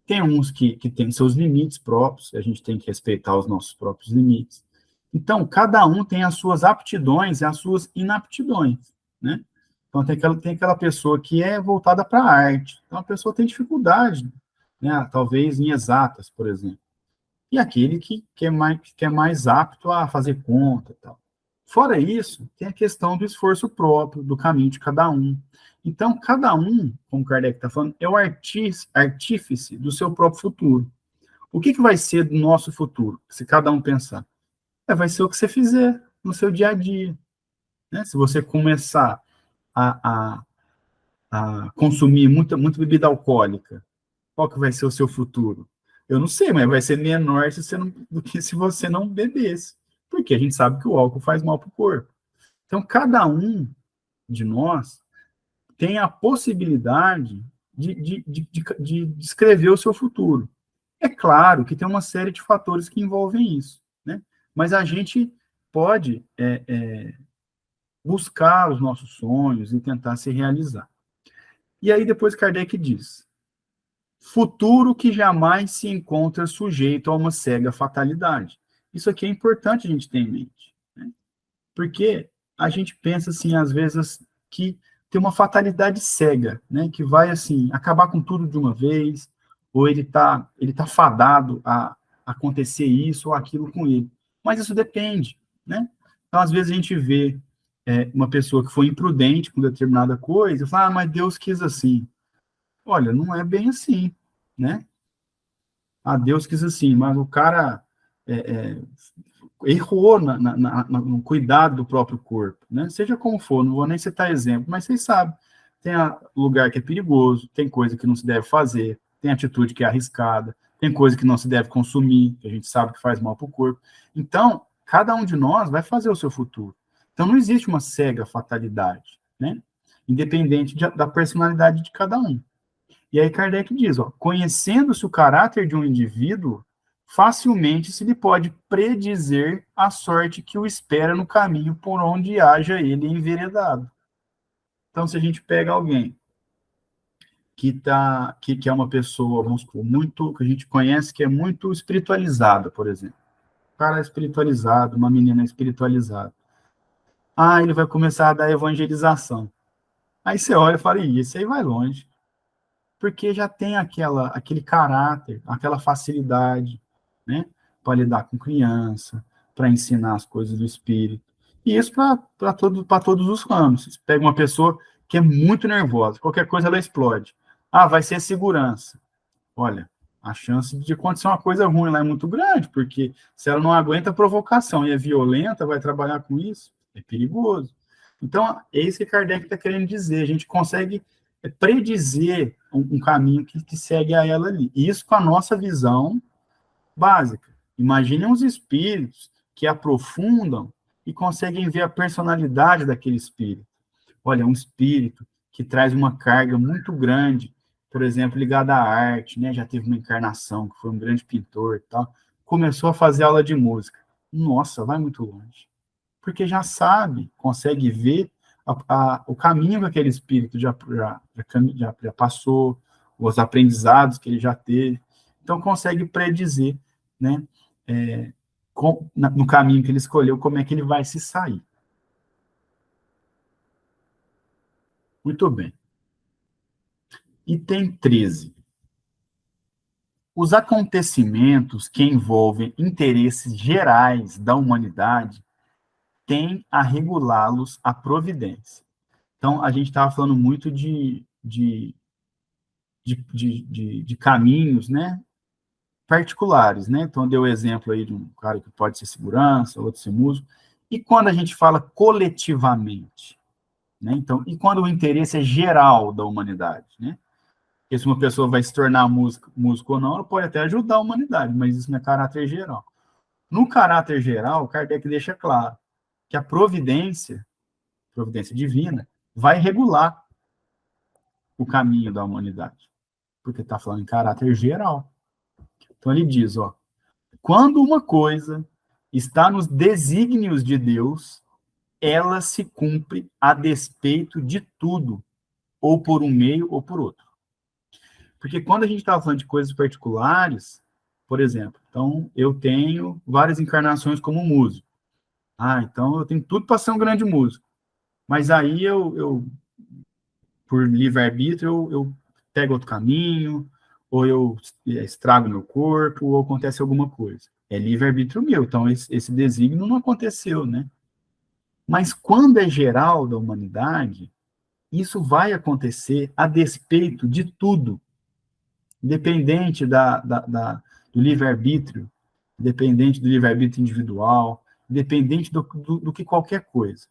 Tem uns que têm seus limites próprios, a gente tem que respeitar os nossos próprios limites. Então, cada um tem as suas aptidões e as suas inaptidões, né? Então, tem aquela pessoa que é voltada para a arte. Então, a pessoa tem dificuldade, né? Talvez em exatas, por exemplo. E aquele que é mais apto a fazer conta e tal. Fora isso, tem a questão do esforço próprio, do caminho de cada um. Então, cada um, como Kardec está falando, é o artífice do seu próprio futuro. O que vai ser do nosso futuro, se cada um pensar? Vai ser o que você fizer no seu dia a dia. Né? Se você começar a consumir muita bebida alcoólica, qual que vai ser o seu futuro? Eu não sei, mas vai ser menor do que se você não bebesse. Porque a gente sabe que o álcool faz mal para o corpo. Então, cada um de nós tem a possibilidade de descrever o seu futuro. É claro que tem uma série de fatores que envolvem isso, né? Mas a gente pode buscar os nossos sonhos e tentar se realizar. E aí depois Kardec diz, futuro que jamais se encontra sujeito a uma cega fatalidade. Isso aqui é importante a gente ter em mente, né? Porque a gente pensa, assim, às vezes, que tem uma fatalidade cega, né? Que vai, assim, acabar com tudo de uma vez, ou ele tá fadado a acontecer isso ou aquilo com ele. Mas isso depende, né? Então, às vezes, a gente vê uma pessoa que foi imprudente com determinada coisa, e fala, mas Deus quis assim. Olha, não é bem assim, né? Deus quis assim, mas o cara é, é, errou no cuidado do próprio corpo, né? Seja como for, não vou nem citar exemplo, mas vocês sabem, tem lugar que é perigoso, tem coisa que não se deve fazer, tem atitude que é arriscada, tem coisa que não se deve consumir, que a gente sabe que faz mal para o corpo. Então, cada um de nós vai fazer o seu futuro. Então, não existe uma cega fatalidade, né? Independente da personalidade de cada um. E aí Kardec diz, ó, conhecendo-se o caráter de um indivíduo, facilmente se lhe pode predizer a sorte que o espera no caminho por onde haja ele enveredado. Então, se a gente pega alguém que é uma pessoa, vamos supor, muito, que a gente conhece que é muito espiritualizada, por exemplo. O cara é espiritualizado, uma menina espiritualizada. Ele vai começar a dar evangelização. Aí você olha e fala, isso aí vai longe. Porque já tem aquele caráter, aquela facilidade, né, para lidar com criança, para ensinar as coisas do espírito. E isso para todos os ramos. Você pega uma pessoa que é muito nervosa, qualquer coisa ela explode. Vai ser segurança. Olha, a chance de acontecer uma coisa ruim lá é muito grande, porque se ela não aguenta a provocação e é violenta, vai trabalhar com isso, é perigoso. Então, é isso que Kardec está querendo dizer. A gente consegue predizer um caminho que segue a ela ali. Isso com a nossa visão básica. Imaginem os espíritos que aprofundam e conseguem ver a personalidade daquele espírito. Olha, um espírito que traz uma carga muito grande, por exemplo, ligada à arte, né? Já teve uma encarnação, que foi um grande pintor e tal, começou a fazer aula de música. Nossa, vai muito longe. Porque já sabe, consegue ver o caminho que aquele espírito já passou, os aprendizados que ele já teve. Então, consegue predizer, né, no caminho que ele escolheu, como é que ele vai se sair. Muito bem. Item 13. Os acontecimentos que envolvem interesses gerais da humanidade têm a regulá-los a providência. Então, a gente estava falando muito de caminhos, né, particulares, né? Então, deu o exemplo aí de um cara que pode ser segurança, outro ser músico. E quando a gente fala coletivamente, né? Então, e quando o interesse é geral da humanidade, né? Porque se uma pessoa vai se tornar músico ou não, ela pode até ajudar a humanidade, mas isso não é caráter geral. No caráter geral, Kardec deixa claro que a providência divina, vai regular o caminho da humanidade, porque está falando em caráter geral. Então ele diz, ó, quando uma coisa está nos desígnios de Deus, ela se cumpre a despeito de tudo, ou por um meio ou por outro. Porque quando a gente estava falando de coisas particulares, por exemplo, então eu tenho várias encarnações como músico. Então eu tenho tudo para ser um grande músico. Mas aí eu por livre-arbítrio, eu pego outro caminho, ou eu estrago meu corpo, ou acontece alguma coisa. É livre-arbítrio meu, então esse desígnio não aconteceu, né? Mas quando é geral da humanidade, isso vai acontecer a despeito de tudo, independente do livre-arbítrio, independente do livre-arbítrio individual, independente do que qualquer coisa.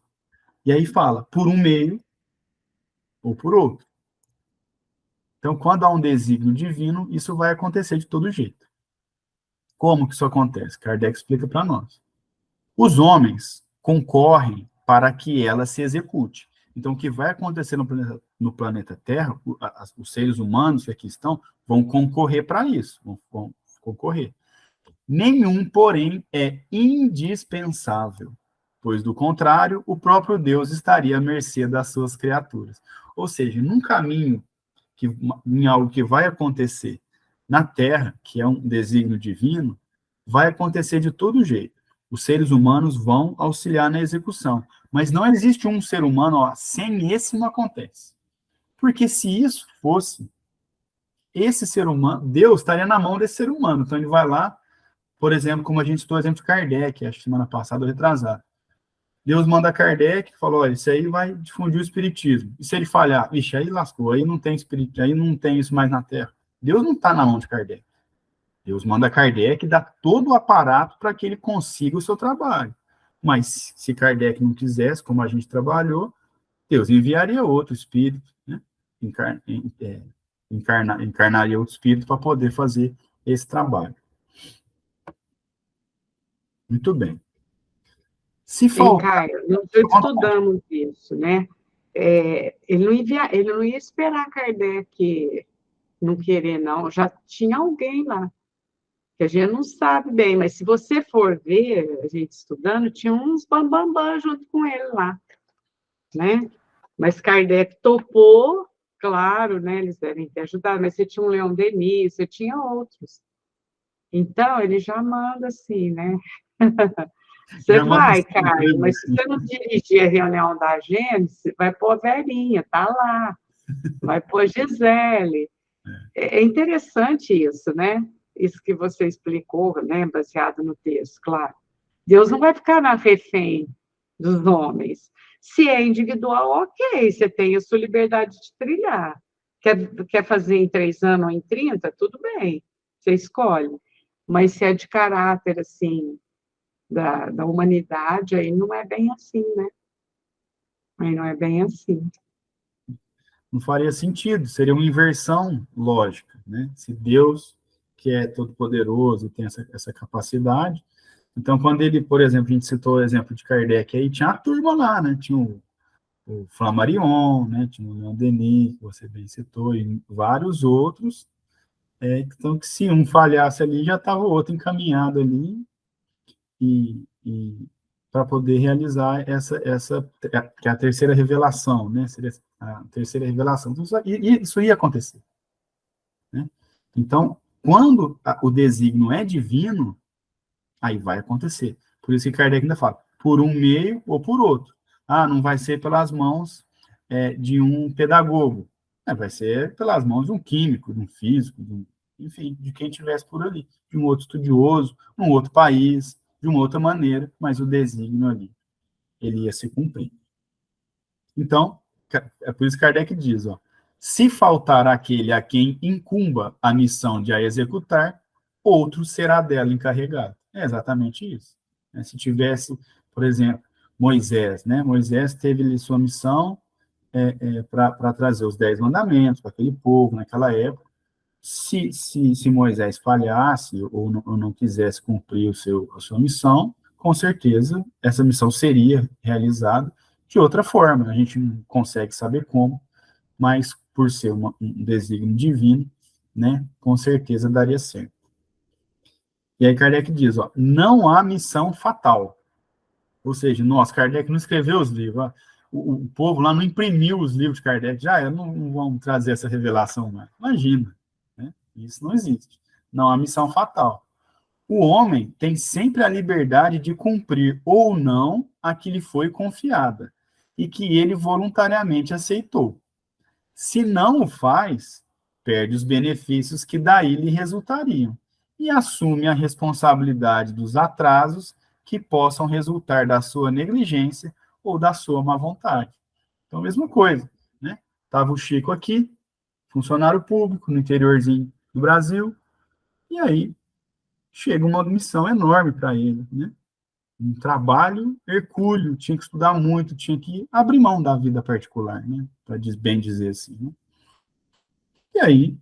E aí fala, por um meio ou por outro. Então, quando há um desígnio divino, isso vai acontecer de todo jeito. Como que isso acontece? Kardec explica para nós. Os homens concorrem para que ela se execute. Então, o que vai acontecer no planeta no planeta Terra, os seres humanos que aqui estão, vão concorrer para isso, vão concorrer. Nenhum, porém, é indispensável, pois, do contrário, o próprio Deus estaria à mercê das suas criaturas. Ou seja, num caminho, em algo que vai acontecer na Terra, que é um desígnio divino, vai acontecer de todo jeito. Os seres humanos vão auxiliar na execução. Mas não existe um ser humano, ó, sem esse não acontece. Porque se isso fosse, esse ser humano, Deus estaria na mão desse ser humano. Então ele vai lá, por exemplo, como a gente citou o exemplo de Kardec, acho que semana passada, retrasada. Deus manda Kardec e falou, olha, isso aí vai difundir o espiritismo. E se ele falhar, vixe, aí lascou, aí não tem espírito, aí não tem isso mais na Terra. Deus não está na mão de Kardec. Deus manda Kardec e dá todo o aparato para que ele consiga o seu trabalho. Mas se Kardec não quisesse, como a gente trabalhou, Deus enviaria outro espírito, né? Encarnaria outro espírito para poder fazer esse trabalho. Muito bem. Se faltar... Nós estudamos isso, né? Ele não ia esperar Kardec não querer, não. Já tinha alguém lá, que a gente não sabe bem, mas se você for ver, a gente estudando, tinha uns bambambam junto com ele lá, né? Mas Kardec topou, claro, né? Eles devem ter ajudado, mas você tinha um Leon Denis, você tinha outros. Então, ele já manda assim, né? Você vai, Caio, mas se você não dirigir a reunião da Gênesis, vai pôr a Verinha, tá lá. Vai pôr a Gisele. É interessante isso, né? Isso que você explicou, né? Baseado no texto, claro. Deus não vai ficar na refém dos homens. Se é individual, ok, você tem a sua liberdade de trilhar. Quer fazer em 3 anos ou em 30, tudo bem, você escolhe. Mas se é de caráter, assim, da humanidade, aí não é bem assim, né? Aí não é bem assim. Não faria sentido, seria uma inversão lógica, né? Se Deus, que é todo-poderoso, tem essa capacidade, então quando ele, por exemplo, a gente citou o exemplo de Kardec, aí tinha a turma lá, né? Tinha o Flammarion, né? Tinha o Leon Denis, que você bem citou, e vários outros, então que se um falhasse ali, já estava o outro encaminhado ali, e para poder realizar essa que é a terceira revelação, né? Seria a terceira revelação. Então, isso ia acontecer, né? Então, quando o desígnio é divino, aí vai acontecer. Por isso que Kardec ainda fala, por um meio ou por outro. Ah, não vai ser pelas mãos de um pedagogo, vai ser pelas mãos de um químico, de um físico, enfim, de quem estivesse por ali, de um outro estudioso, um outro país, de uma outra maneira, mas o desígnio ali, ele ia se cumprir. Então, é por isso que Kardec diz, ó, se faltar aquele a quem incumba a missão de a executar, outro será dela encarregado. É exatamente isso. Se tivesse, por exemplo, Moisés, né? Moisés teve ali sua missão para trazer os 10 mandamentos para aquele povo naquela época. Se Moisés falhasse ou não quisesse cumprir a sua missão, com certeza essa missão seria realizada de outra forma. A gente não consegue saber como, mas por ser um desígnio divino, né, com certeza daria certo. E aí Kardec diz, ó, não há missão fatal. Ou seja, Kardec não escreveu os livros, ó, o povo lá não imprimiu os livros de Kardec, já não vão trazer essa revelação mais. Imagina, né? Isso não existe. Não há missão fatal. O homem tem sempre a liberdade de cumprir ou não a que lhe foi confiada e que ele voluntariamente aceitou. Se não o faz, perde os benefícios que daí lhe resultariam e assume a responsabilidade dos atrasos que possam resultar da sua negligência ou da sua má vontade. Então, mesma coisa, né? Estava o Chico aqui, funcionário público, no interiorzinho do Brasil, e aí chega uma missão enorme para ele, né? Um trabalho hercúleo, tinha que estudar muito, tinha que abrir mão da vida particular, né? Para bem dizer assim, né? E aí,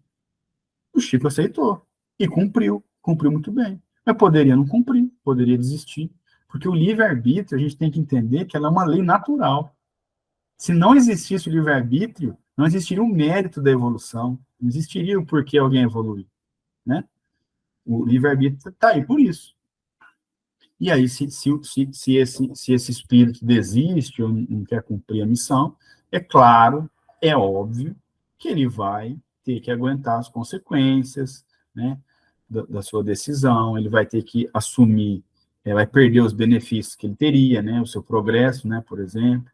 o Chico aceitou e cumpriu muito bem. Mas poderia não cumprir, poderia desistir, porque o livre-arbítrio, a gente tem que entender que ela é uma lei natural. Se não existisse o livre-arbítrio, não existiria o mérito da evolução, não existiria o porquê alguém evoluir, né? O livre-arbítrio está aí por isso. E aí, se esse espírito desiste ou não quer cumprir a missão, é claro, é óbvio, que ele vai ter que aguentar as consequências, né, da sua decisão, ele vai ter que assumir, vai perder os benefícios que ele teria, né, o seu progresso, né, por exemplo.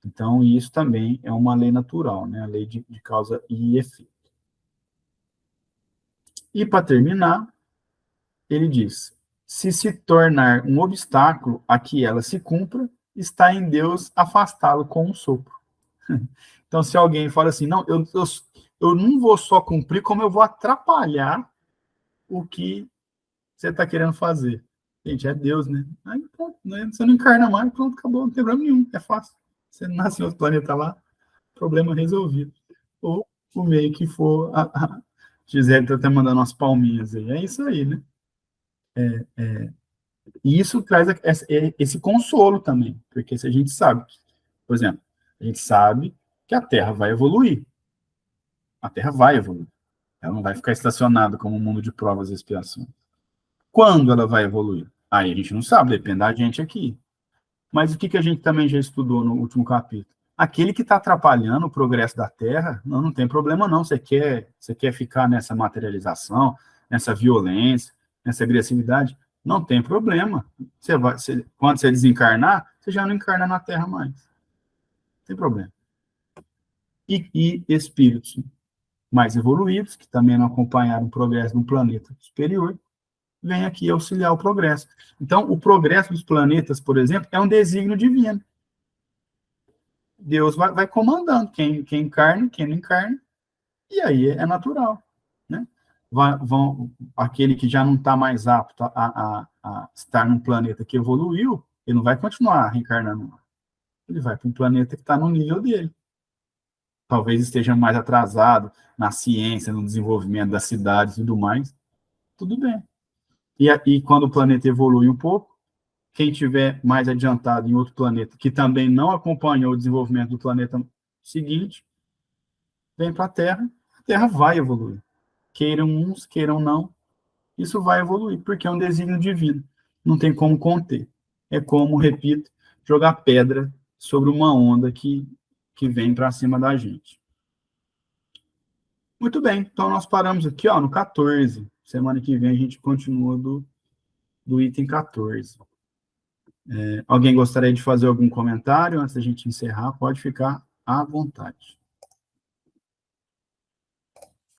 Então, isso também é uma lei natural, né, a lei de causa e efeito. E, para terminar, ele diz: se tornar um obstáculo a que ela se cumpra, está em Deus afastá-lo com um sopro. Então, se alguém fala assim, não, eu não vou só cumprir, como eu vou atrapalhar o que você está querendo fazer. Gente, é Deus, né? Aí, pronto, né? Você não encarna mais, pronto, acabou, não tem problema nenhum, é fácil. Você nasce em outro planeta lá, problema resolvido. Ou o meio que for, Gisele está até mandando umas palminhas aí, é isso aí, né? E isso traz esse consolo também, porque se a gente sabe, por exemplo, a gente sabe que a Terra vai evoluir. A Terra vai evoluir. Ela não vai ficar estacionada como um mundo de provas e expiações. Quando ela vai evoluir? Aí a gente não sabe, depende da gente aqui. Mas o que a gente também já estudou no último capítulo? Aquele que está atrapalhando o progresso da Terra, não tem problema não. Você quer ficar nessa materialização, nessa violência, nessa agressividade? Não tem problema. Quando você desencarnar, você já não encarna na Terra mais. Não tem problema. E espíritos mais evoluídos, que também não acompanharam o progresso no planeta superior, vêm aqui auxiliar o progresso. Então, o progresso dos planetas, por exemplo, é um desígnio divino. Deus vai comandando quem encarna, quem não encarna, e aí é natural, né? Aquele que já não está mais apto a estar num planeta que evoluiu, ele não vai continuar reencarnando. Ele vai para um planeta que está no nível dele. Talvez esteja mais atrasado na ciência, no desenvolvimento das cidades e tudo mais. Tudo bem. E quando o planeta evolui um pouco, quem tiver mais adiantado em outro planeta, que também não acompanhou o desenvolvimento do planeta seguinte, vem para a Terra vai evoluir. Queiram uns, queiram não, isso vai evoluir, porque é um desígnio divino. Não tem como conter. É como, repito, jogar pedra sobre uma onda que vem para cima da gente. Muito bem, então nós paramos aqui no 14. Semana que vem a gente continua do item 14. Alguém gostaria de fazer algum comentário antes da gente encerrar? Pode ficar à vontade.